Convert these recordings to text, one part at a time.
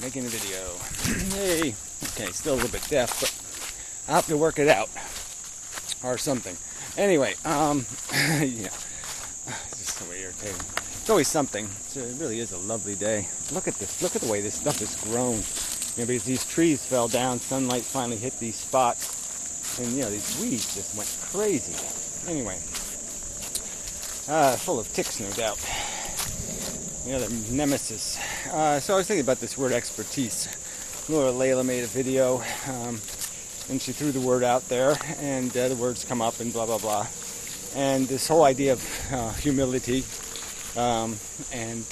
Making a video. Hey. Okay, still a little bit deaf, but I'll have to work it out. Or something. Anyway, yeah. It's just so irritating. It's always something. It really is a lovely day. Look at this. Look at the way this stuff is grown. Because these trees fell down, sunlight finally hit these spots, and these weeds just went crazy. Anyway, full of ticks, no doubt. Their nemesis. So I was thinking about this word expertise. Laura Layla made a video, and she threw the word out there, and the words come up, and blah blah blah. And this whole idea of humility, and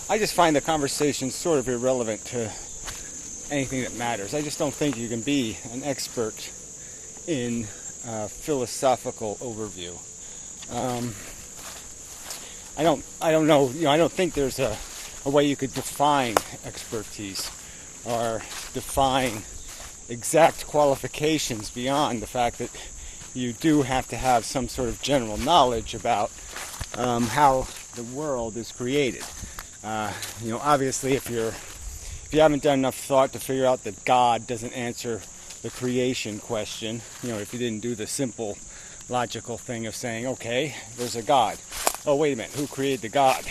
I just find the conversation sort of irrelevant to anything that matters. I just don't think you can be an expert in philosophical overview. I don't know. I don't think there's a way you could define expertise or define exact qualifications beyond the fact that you do have to have some sort of general knowledge about how the world is created. Obviously, if you haven't done enough thought to figure out that God doesn't answer the creation question, if you didn't do the simple logical thing of saying, okay, there's a God. Oh, wait a minute, who created the God?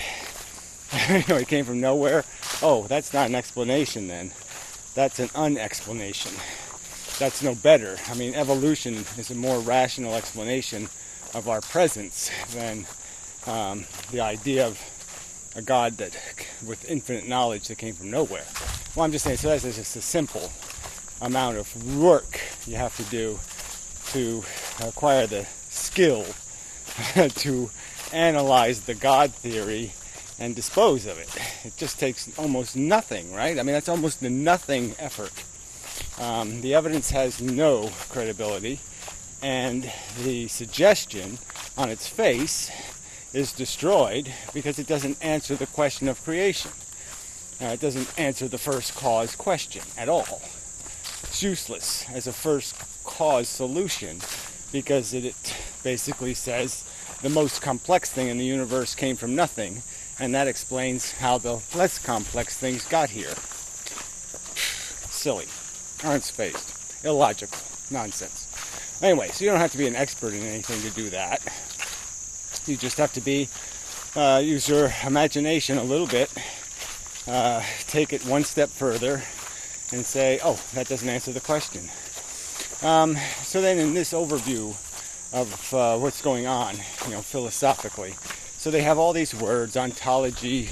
He came from nowhere? Oh, that's not an explanation then. That's an unexplanation. That's no better. Evolution is a more rational explanation of our presence than the idea of a God that with infinite knowledge that came from nowhere. Well, I'm just saying, so that's just a simple amount of work you have to do to acquire the skill to analyze the God theory and dispose of it. It just takes almost nothing, right? That's almost a nothing effort. The evidence has no credibility, and the suggestion on its face is destroyed because it doesn't answer the question of creation. It doesn't answer the first cause question at all. It's useless as a first cause solution because it basically says the most complex thing in the universe came from nothing, and that explains how the less complex things got here. Silly, unspaced, illogical, nonsense. Anyway, so you don't have to be an expert in anything to do that. You just have to use your imagination a little bit, take it one step further, and say, oh, that doesn't answer the question. So then in this overview of what's going on, philosophically, so they have all these words, ontology,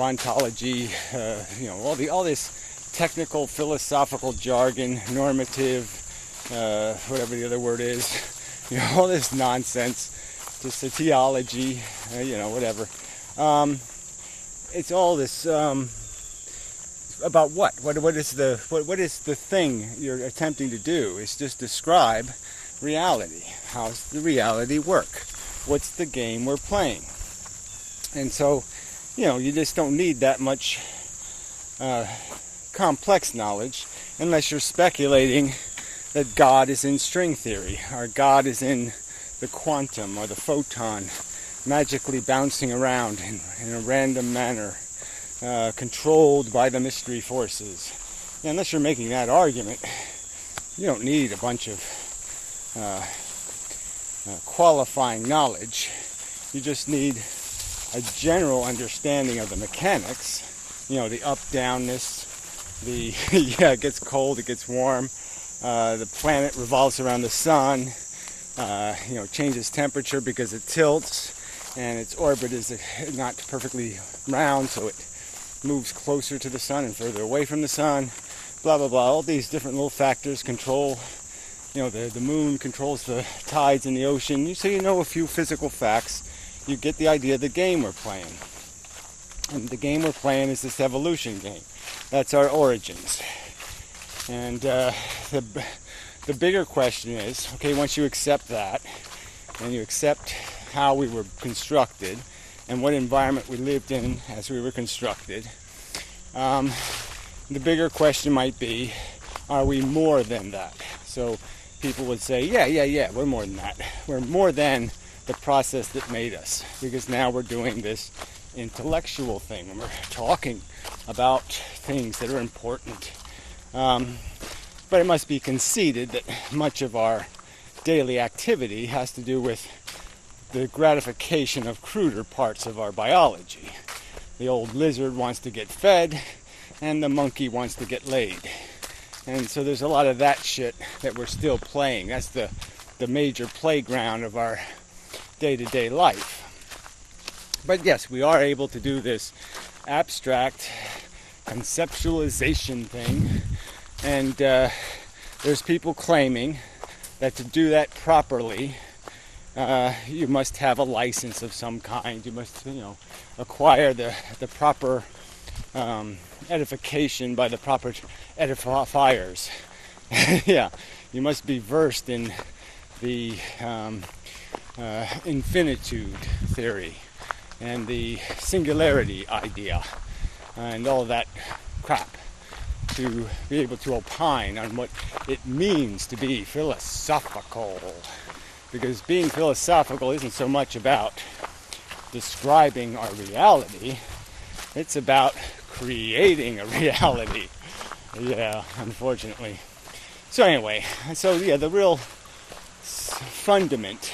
ontology, all this technical philosophical jargon, normative, whatever the other word is, all this nonsense, just a theology, whatever. It's all this about what? What is the thing you're attempting to do? It's just describe reality. How's the reality work? What's the game we're playing? And so, you just don't need that much complex knowledge unless you're speculating that God is in string theory, or God is in the quantum or the photon, magically bouncing around in a random manner, controlled by the mystery forces. Unless you're making that argument, you don't need a bunch of qualifying knowledge. You just need a general understanding of the mechanics, the up-downness, it gets cold, it gets warm, the planet revolves around the sun, changes temperature because it tilts, and its orbit is not perfectly round, so it moves closer to the sun and further away from the sun, blah, blah, blah. All these different little factors control, the moon controls the tides in the ocean. So a few physical facts. You get the idea of the game we're playing. And the game we're playing is this evolution game. That's our origins. And the bigger question is, okay, once you accept that, and you accept how we were constructed, and what environment we lived in as we were constructed, the bigger question might be, are we more than that? So people would say, yeah, we're more than that. We're more than the process that made us, because now we're doing this intellectual thing, when we're talking about things that are important. But it must be conceded that much of our daily activity has to do with the gratification of cruder parts of our biology. The old lizard wants to get fed, and the monkey wants to get laid. And so there's a lot of that shit that we're still playing. That's the major playground of our day-to-day life. But yes, we are able to do this abstract conceptualization thing, and there's people claiming that to do that properly, you must have a license of some kind. You must, acquire the proper edification by the proper edifiers. Yeah, you must be versed in the infinitude theory and the singularity idea and all that crap to be able to opine on what it means to be philosophical. Because being philosophical isn't so much about describing our reality, it's about creating a reality. Yeah, unfortunately. So anyway, the real fundament,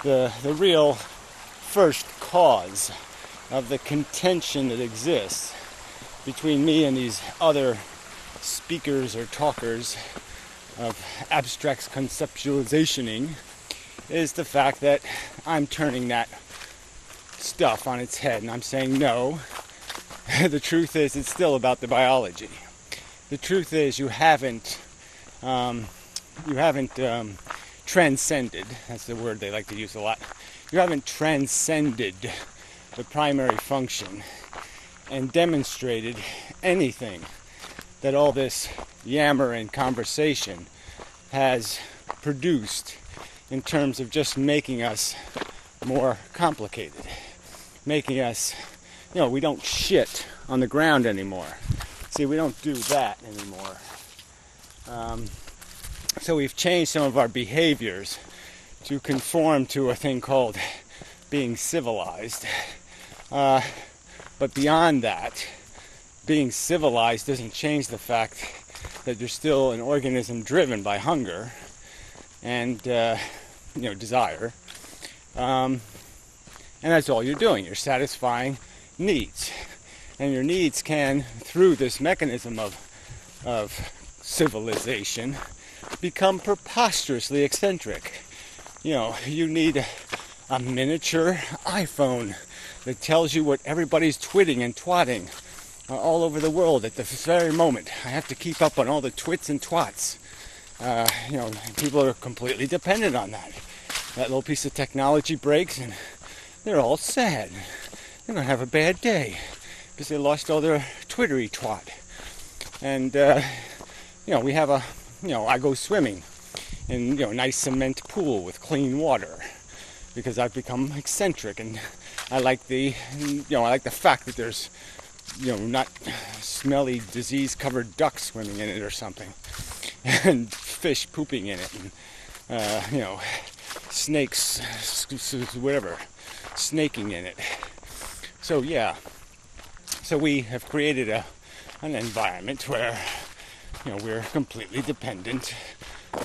the real first cause of the contention that exists between me and these other speakers or talkers of abstract conceptualizationing is the fact that I'm turning that stuff on its head, and I'm saying no. The truth is, it's still about the biology. The truth is, you haven't transcended. That's the word they like to use a lot. You haven't transcended the primary function and demonstrated anything that all this yammer and conversation has produced in terms of just making us more complicated, making us, we don't shit on the ground anymore. See, we don't do that anymore. So we've changed some of our behaviors to conform to a thing called being civilized. But beyond that, being civilized doesn't change the fact that you're still an organism driven by hunger and desire. And that's all you're doing. You're satisfying needs. And your needs can, through this mechanism of civilization, become preposterously eccentric. You need a miniature iPhone that tells you what everybody's twitting and twatting all over the world at the very moment. I have to keep up on all the twits and twats. People are completely dependent on that. That little piece of technology breaks and they're all sad. They're going to have a bad day because they lost all their twittery twat. And, we have I go swimming in, a nice cement pool with clean water because I've become eccentric, and I like the fact that there's, not smelly, disease-covered ducks swimming in it or something, and fish pooping in it, and, snakes, whatever, snaking in it. So, yeah. So we have created an environment where, we're completely dependent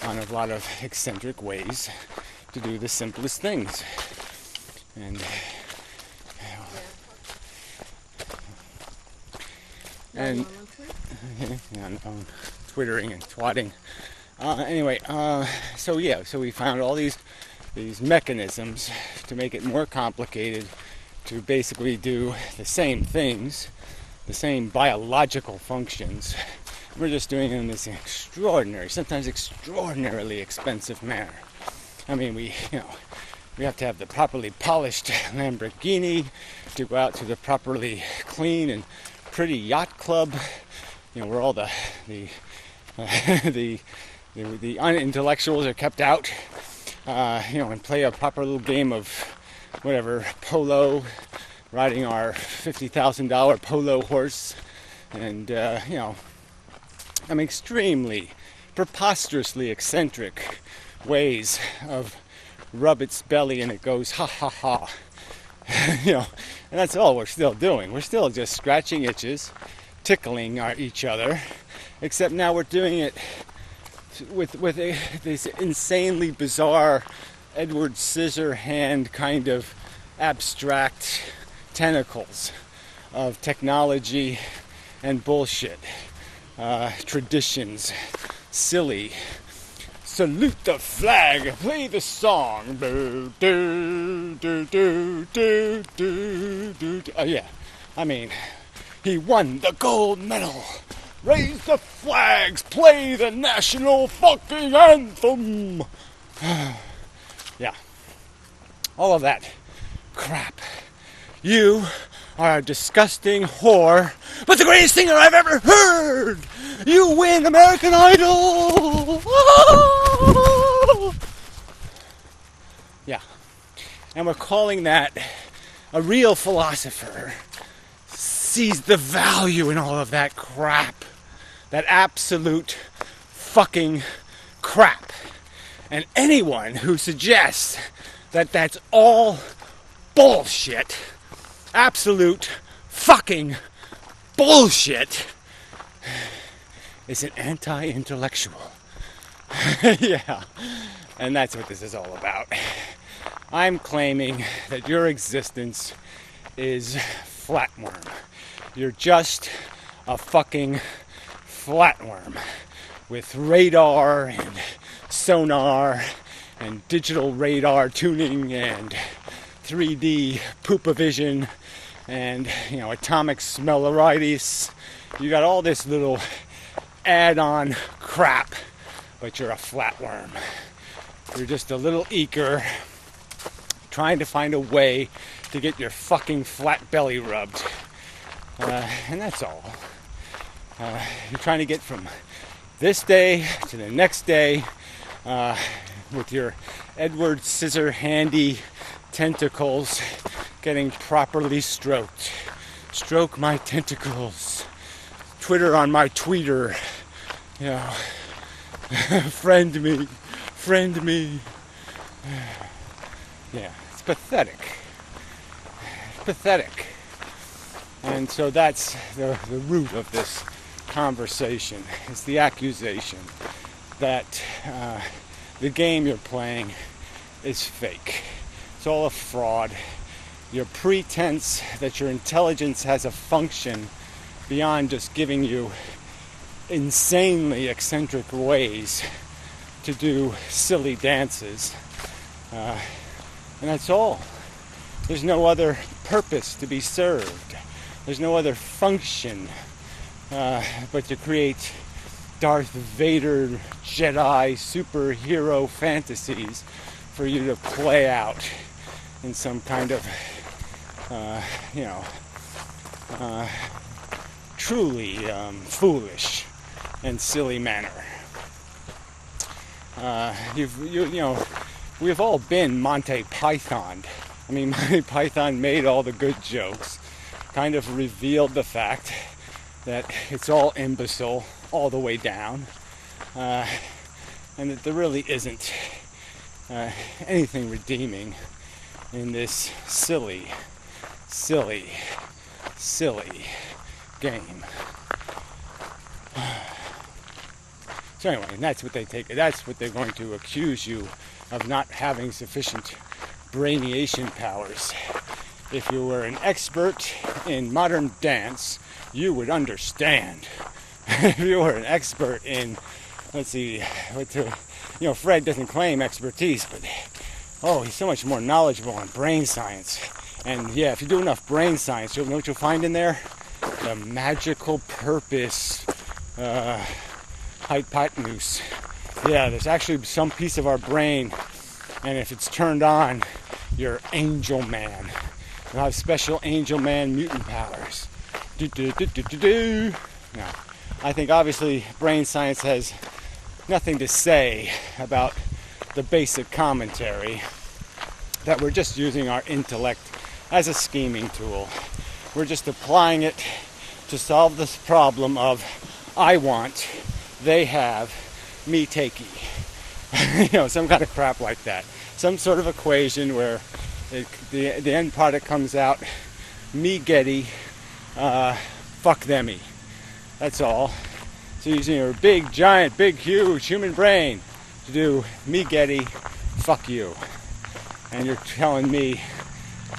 on a lot of eccentric ways to do the simplest things. And I'm twittering and twatting. So we found all these mechanisms to make it more complicated, to basically do the same things, the same biological functions. We're just doing it in this extraordinary, sometimes extraordinarily expensive manner. I mean, we have to have the properly polished Lamborghini to go out to the properly clean and pretty yacht club, where all the unintellectuals are kept out, and play a proper little game of whatever, polo, riding our $50,000 polo horse, and extremely, preposterously eccentric ways of rub its belly and it goes ha ha ha, You know, and that's all we're still doing. We're still just scratching itches, tickling each other, except now we're doing it with this insanely bizarre Edward Scissorhand kind of abstract tentacles of technology and bullshit, traditions, silly. Salute the flag, play the song. Do, do, do, do, do, do, do. Yeah, I mean, he won the gold medal. Raise the flags, play the national fucking anthem. Yeah, all of that crap. You are a disgusting whore, but the greatest singer I've ever heard. You win American Idol. Oh! Yeah, and we're calling that a real philosopher sees the value in all of that crap, that absolute fucking crap. And anyone who suggests that that's all bullshit, absolute fucking bullshit, is an anti-intellectual. Yeah, and that's what this is all about. I'm claiming that your existence is flatworm. You're just a fucking flatworm with radar and sonar and digital radar tuning and 3D poopavision and, you know, atomic smelleritis. You got all this little add-on crap, but you're a flatworm. You're just a little eeker trying to find a way to get your fucking flat belly rubbed. And that's all. You're trying to get from this day to the next day with your Edward Scissorhandy tentacles getting properly stroked. Stroke my tentacles. Twitter on my tweeter. You know, friend me. Yeah, it's pathetic. Pathetic. And so that's the root of this conversation. It's the accusation that the game you're playing is fake. It's all a fraud. Your pretense that your intelligence has a function beyond just giving you insanely eccentric ways to do silly dances. And that's all. There's no other purpose to be served. There's no other function but to create Darth Vader Jedi superhero fantasies for you to play out in some kind of, truly foolish and silly manner. We've all been Monty Python. I mean, Monty Python made all the good jokes, kind of revealed the fact that it's all imbecile all the way down, and that there really isn't anything redeeming in this silly game. So anyway, that's what they're going to accuse you of not having sufficient brainiation powers. If you were an expert in modern dance, you would understand. If you were an expert in, Fred doesn't claim expertise, but he's so much more knowledgeable on brain science. And yeah, if you do enough brain science, you'll know what you'll find in there? The magical purpose hypotenuse. Yeah, there's actually some piece of our brain, and if it's turned on, you're Angel Man. You'll have special Angel Man mutant powers. Now, I think obviously brain science has nothing to say about the basic commentary, that we're just using our intellect as a scheming tool. We're just applying it to solve this problem of I want, they have, me takey. Some kind of crap like that. Some sort of equation where The end product comes out me-getty, fuck themy. That's all. So using your big, giant, big, huge human brain to do me-getty, fuck you. And you're telling me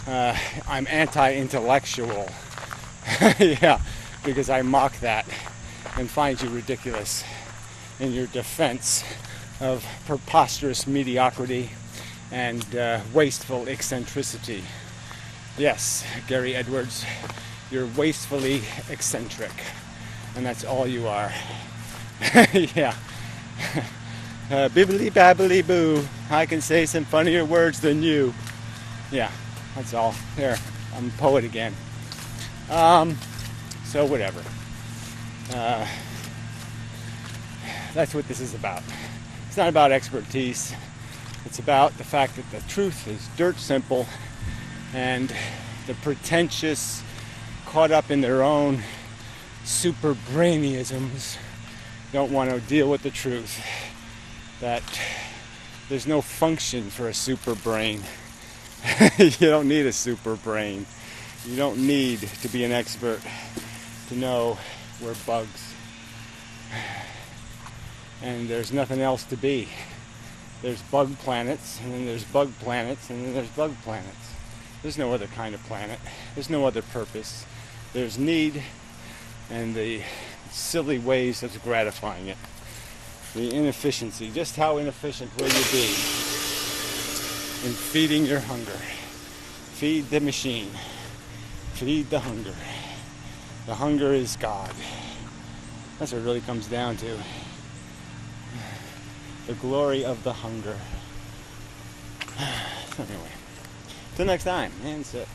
I'm anti-intellectual. Yeah, because I mock that and find you ridiculous in your defense of preposterous mediocrity and wasteful eccentricity. Yes, Gary Edwards, you're wastefully eccentric, and that's all you are. Yeah. Bibbly babbly boo, I can say some funnier words than you. Yeah, that's all. There, I'm a poet again. So whatever. That's what this is about. It's not about expertise. It's about the fact that the truth is dirt simple, and the pretentious, caught up in their own super brainyisms, don't want to deal with the truth that there's no function for a super brain. You don't need a super brain. You don't need to be an expert to know we're bugs. And there's nothing else to be. There's bug planets, and then there's bug planets, and then there's bug planets. There's no other kind of planet. There's no other purpose. There's need, and the silly ways of gratifying it. The inefficiency. Just how inefficient will you be in feeding your hunger? Feed the machine. Feed the hunger. The hunger is God. That's what it really comes down to. The glory of the hunger. So anyway, till next time, and such.